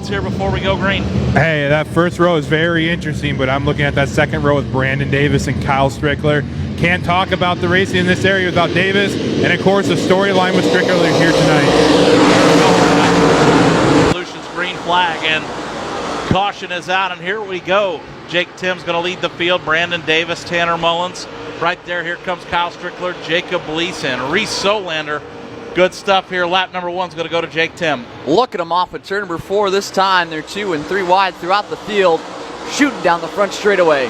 thoughts here before we go green? Hey, that first row is very interesting, but I'm looking at that second row with Brandon Davis and Kyle Strickler. Can't talk about the racing in this area without Davis, and of course the storyline with Strickler here tonight. Lucian's green flag, and caution is out, and here we go. Jake Tim's going to lead the field. Brandon Davis, Tanner Mullins. Right there, here comes Kyle Strickler, Jacob Blease, and Reese Solander. Good stuff here. Lap number 1's going to go to Jake Tim. Look at them off at turn number 4 this time. They're 2 and 3 wide throughout the field, shooting down the front straightaway.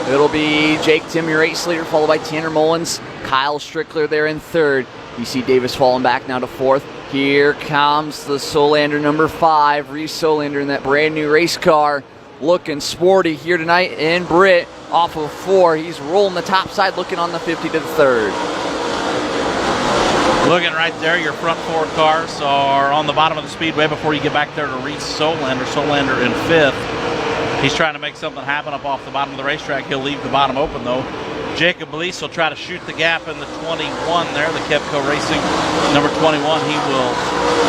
It'll be Jake Tim, your 8 leader, followed by Tanner Mullins, Kyle Strickler there in 3rd. You see Davis falling back now to 4th. Here comes the Solander number 5, Reese Solander in that brand new race car. Looking sporty here tonight, and Britt off of 4. He's rolling the top side, looking on the 50 to the 3rd. Looking right there, your front 4 cars are on the bottom of the speedway before you get back there to Reese Solander. Solander in 5th. He's trying to make something happen up off the bottom of the racetrack. He'll leave the bottom open though. Jacob Blease will try to shoot the gap in the 21 there, the Kevco Racing number 21. He will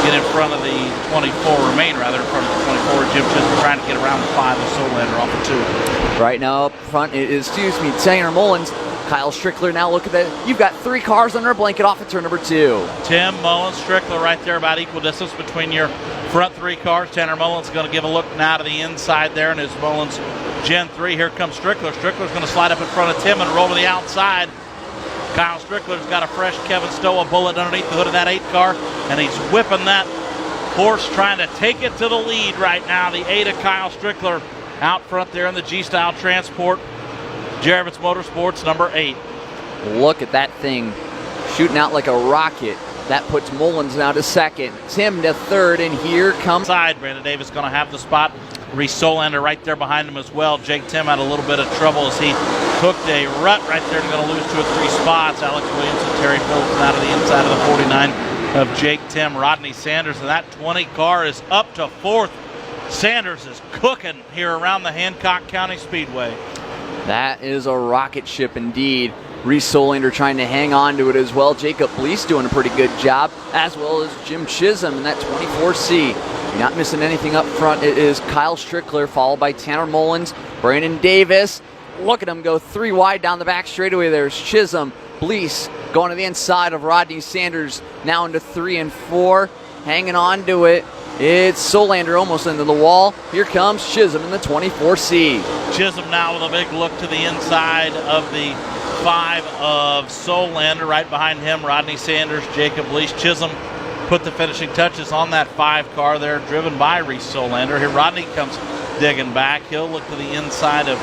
get in front of the 24, remain rather in front of the 24. Jim Chisholm trying to get around the 5 with Solander off the 2. Right now up front it is, Tanner Mullins. Kyle Strickler, now look at that. You've got 3 cars under a blanket off at turn number 2. Tim Mullins, Strickler right there, about equal distance between your front 3 cars. Tanner Mullins going to give a look now to the inside there, and his Mullins Gen 3. Here comes Strickler. Strickler's going to slide up in front of Tim and roll to the outside. Kyle Strickler's got a fresh Kevin Stowa bullet underneath the hood of that 8 car, and he's whipping that horse, trying to take it to the lead right now. The 8 of Kyle Strickler out front there in the G-Style Transport. Jervis Motorsports number 8. Look at that thing shooting out like a rocket. That puts Mullins now to 2nd, Tim to 3rd, and here comes side. Brandon Davis going to have the spot. Reese Solander right there behind him as well. Jake Tim had a little bit of trouble as he hooked a rut right there and going to lose 2 or 3 spots. Alex Williams and Terry Phillips out of the inside of the 49 of Jake Tim. Rodney Sanders, and that 20 car is up to 4th. Sanders is cooking here around the Hancock County Speedway. That is a rocket ship indeed. Reese Solander trying to hang on to it as well. Jacob Blease doing a pretty good job, as well as Jim Chisholm in that 24C. You're not missing anything up front. It is Kyle Strickler, followed by Tanner Mullins, Brandon Davis. Look at him go 3 wide down the back straightaway. There's Chisholm, Blease going to the inside of Rodney Sanders, now into 3 and 4. Hanging on to it. It's Solander almost into the wall. Here comes Chisholm in the 24C. Chisholm now with a big look to the inside of the 5 of Solander. Right behind him, Rodney Sanders, Jacob Blease. Chisholm put the finishing touches on that 5 car there, driven by Reese Solander. Here Rodney comes digging back. He'll look to the inside of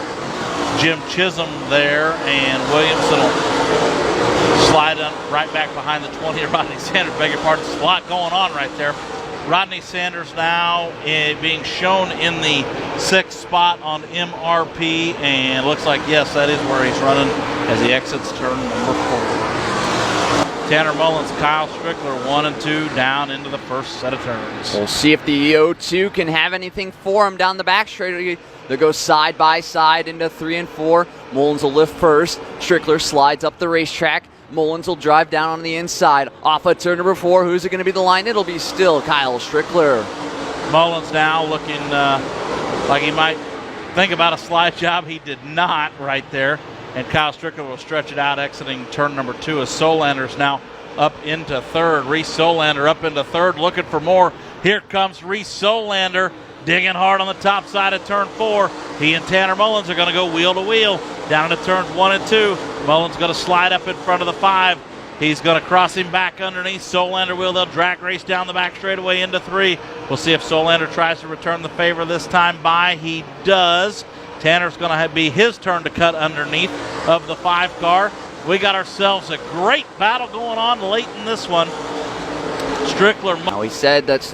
Jim Chisholm there, and Williamson will slide up right back behind the 20 of Rodney Sanders. Beg your pardon, there's a lot going on right there. Rodney Sanders now being shown in the 6th spot on MRP, and looks like, yes, that is where he's running as he exits turn number 4. Tanner Mullins, Kyle Strickler, 1 and 2 down into the first set of turns. We'll see if the O2 can have anything for him down the back straight. They go side by side into 3 and 4. Mullins will lift first. Strickler slides up the racetrack. Mullins will drive down on the inside. Off of turn number 4, who's it going to be the line? It'll be still Kyle Strickler. Mullins now looking like he might think about a slide job. He did not right there. And Kyle Strickler will stretch it out, exiting turn number 2 as Solander's now up into 3rd. Reese Solander up into 3rd, looking for more. Here comes Reese Solander, digging hard on the top side of turn 4. He and Tanner Mullins are going to go wheel to wheel down into turns 1 and 2. Mullins going to slide up in front of the 5. He's going to cross him back underneath. Solander will. They'll drag race down the back straightaway into 3. We'll see if Solander tries to return the favor this time by. He does. Tanner's going to be his turn to cut underneath of the 5 car. We got ourselves a great battle going on late in this one. Strickler. Now he said that's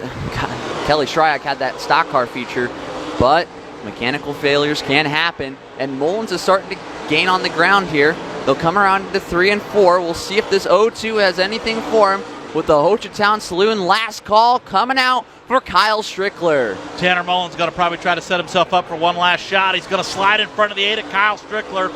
Kelly Shryock had that stock car feature, but mechanical failures can happen, and Mullins is starting to gain on the ground here. They'll come around to 3 and 4. We'll see if this O2 has anything for him with the Hochatown Saloon last call coming out for Kyle Strickler. Tanner Mullins going to probably try to set himself up for one last shot. He's going to slide in front of the 8 of Kyle Strickler.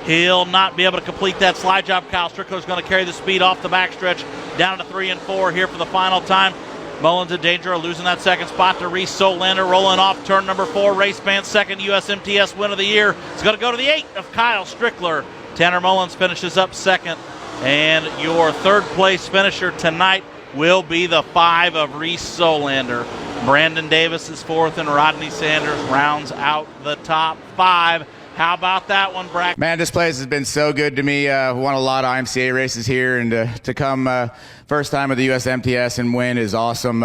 He'll not be able to complete that slide job. Kyle Strickler is going to carry the speed off the backstretch down to 3 and 4 here for the final time. Mullins and Danger are losing that second spot to Reese Solander, rolling off turn number 4. Race Man's second USMTS win of the year. It's going to go to the 8 of Kyle Strickler. Tanner Mullins finishes up second. And your third place finisher tonight will be the 5 of Reese Solander. Brandon Davis is fourth, and Rodney Sanders rounds out the top 5. How about that one, Brack? Man, this place has been so good to me. Won a lot of IMCA races here, and to come first time with the USMTS and win is awesome.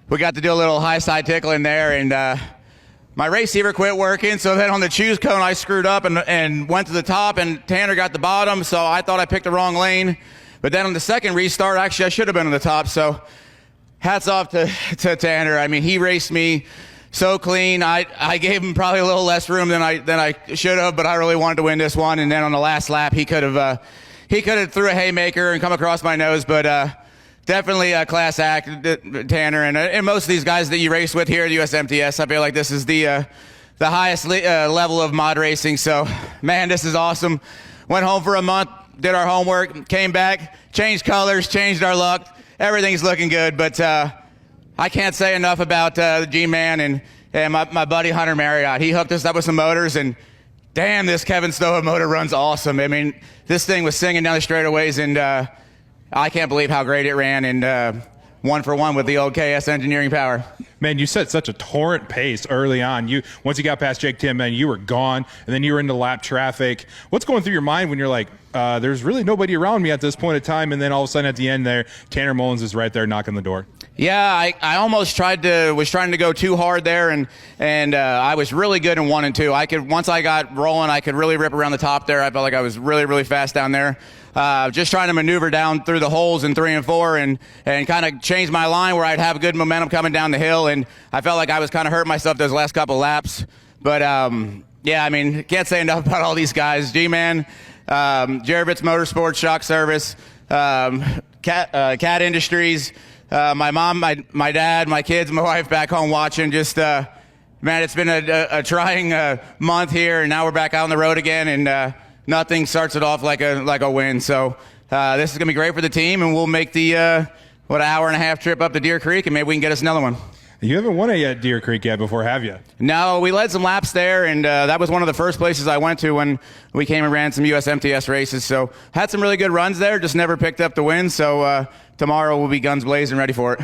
We got to do a little high side tickling there, and my receiver quit working, so then on the choose cone I screwed up and went to the top, and Tanner got the bottom, so I thought I picked the wrong lane. But then on the second restart, actually I should have been on the top, so hats off to Tanner. I mean, he raced me so clean. I gave him probably a little less room than I should have, but I really wanted to win this one. And then on the last lap, he could have threw a haymaker and come across my nose, but definitely a class act, Tanner, and most of these guys that you race with here at USMTS. I feel like this is the highest level of mod racing. So, man, this is awesome. Went home for a month, did our homework, came back, changed colors, changed our luck. Everything's looking good, but I can't say enough about the G-Man and my buddy Hunter Marriott. He hooked us up with some motors, and damn, this Kevin Stowa motor runs awesome. I mean, this thing was singing down the straightaways, and I can't believe how great it ran, and 1 for 1 with the old KS engineering power. Man, you set such a torrent pace early on. Once you got past Jake Tim, man, you were gone, and then you were into lap traffic. What's going through your mind when you're like, there's really nobody around me at this point in time, and then all of a sudden at the end there, Tanner Mullins is right there knocking the door? Yeah, I almost was trying to go too hard there, and I was really good in 1 and 2. Once I got rolling, I could really rip around the top there. I felt like I was really, really fast down there. Just trying to maneuver down through the holes in 3 and 4 and kind of change my line where I'd have good momentum coming down the hill, and I felt like I was kind of hurting myself those last couple laps. But yeah, I mean, can't say enough about all these guys. G-Man, Jervitz Motorsports, Shock Service, Cat Industries, my mom, my dad, my kids, my wife back home watching. Just man, it's been a trying month here, and now we're back out on the road again, and nothing starts it off like a win. So this is gonna be great for the team, and we'll make the hour and a half trip up to Deer Creek, and maybe we can get us another one. You haven't won at Deer Creek yet before, have you? No, we led some laps there, and that was one of the first places I went to when we came and ran some USMTS races. So had some really good runs there, just never picked up the win. So tomorrow we'll be guns blazing ready for it.